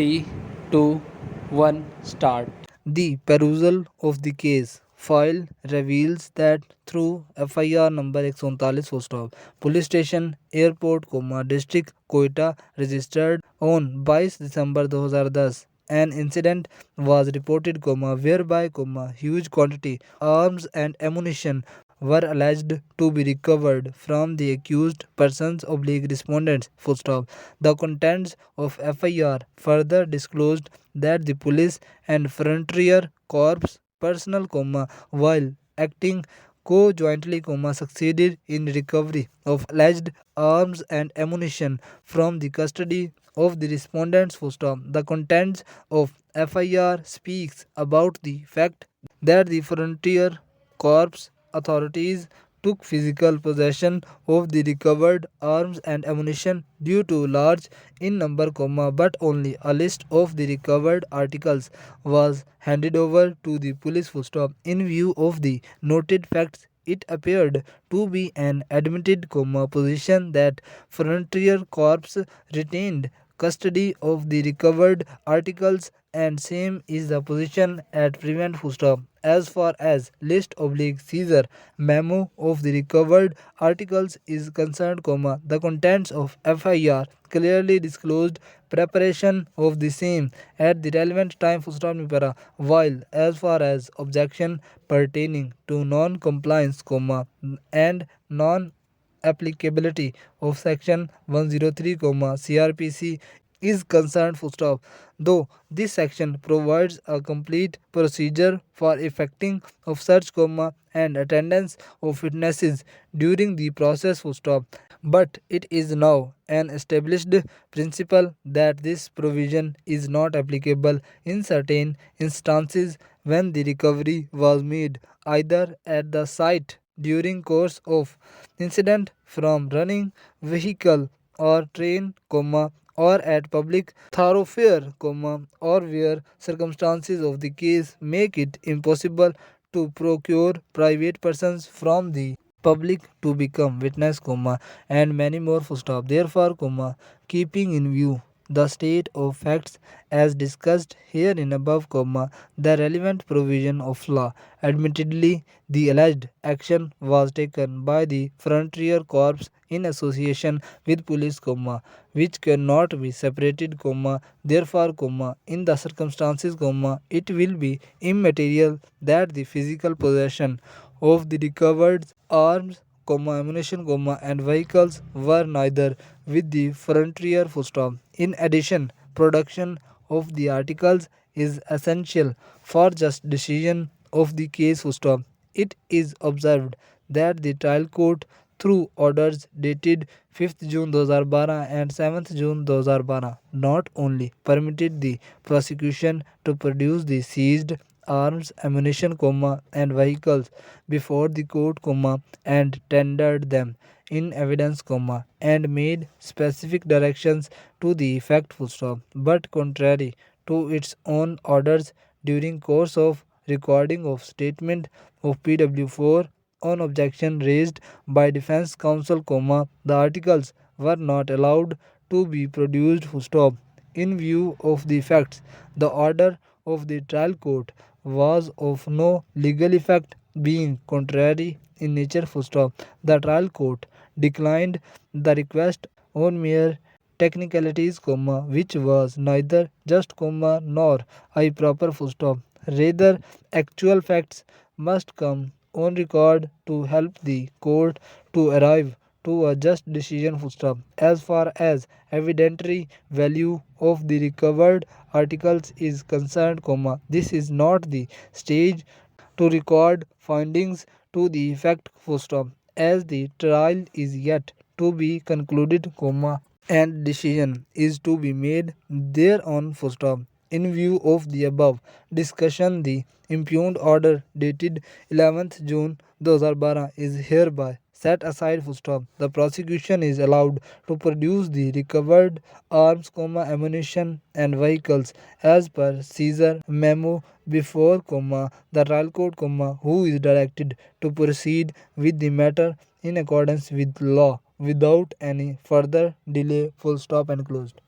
3, 2, 1, start. The perusal of the case file reveals that through FIR number 149 full stop, police station airport, district Quetta registered on 22 December 2010. An incident was reported, whereby, huge quantity arms and ammunition were alleged to be recovered from the accused persons oblique respondents. Full stop. The contents of FIR further disclosed that the police and Frontier Corps personnel, while acting co-jointly, succeeded in recovery of alleged arms and ammunition from the custody of the respondents. Full stop. The contents of FIR speaks about the fact that the Frontier Corps authorities took physical possession of the recovered arms and ammunition due to large in number, but only a list of the recovered articles was handed over to the police. Full stop. In view of the noted facts, it appeared to be an admitted, position that Frontier Corps retained custody of the recovered articles, and same is the position at prevent. Full stop. As far as list oblique seizure memo of the recovered articles is concerned, the contents of FIR clearly disclosed preparation of the same at the relevant time. Full stop. While as far as objection pertaining to non-compliance, and non-applicability of section 103, CRPC is concerned, full stop. Though this section provides a complete procedure for effecting of search, and attendance of witnesses during the process, full stop. But it is now an established principle that this provision is not applicable in certain instances when the recovery was made either at the site during course of incident from running vehicle or train, or at public thoroughfare, or where circumstances of the case make it impossible to procure private persons from the public to become witness, and many more. Full stop. Therefore, keeping in view the state of facts as discussed here in above, the relevant provision of law. Admittedly, the alleged action was taken by the Frontier Corps in association with police, which cannot be separated, therefore, in the circumstances, it will be immaterial that the physical possession of the recovered arms, ammunition, and vehicles were neither with the Frontier. Full stop. In addition, production of the articles is essential for just decision of the case. Full stop. It is observed that the trial court, through orders dated 5th June 2012 and 7th June 2012, not only permitted the prosecution to produce the seized arms, ammunition, and vehicles before the court, and tendered them in evidence, and made specific directions to the effect, full stop. But contrary to its own orders, during course of recording of statement of PW4 on objection raised by defense counsel, the articles were not allowed to be produced, full stop. In view of the facts, the order of the trial court was of no legal effect, being contrary in nature, full stop. The trial court declined the request on mere technicalities, which was neither just, nor improper, full stop. Rather, actual facts must come on record to help the court to arrive to a just decision, full stop. As far as evidentiary value of the recovered articles is concerned, this is not the stage to record findings to the effect, full stop, as the trial is yet to be concluded, and decision is to be made thereon, full stop. In view of the above discussion, the impugned order dated 11th June 2012 is hereby set aside, full stop. The prosecution is allowed to produce the recovered arms, ammunition, and vehicles as per seizure memo before, the trial court, who is directed to proceed with the matter in accordance with law without any further delay, full stop and closed.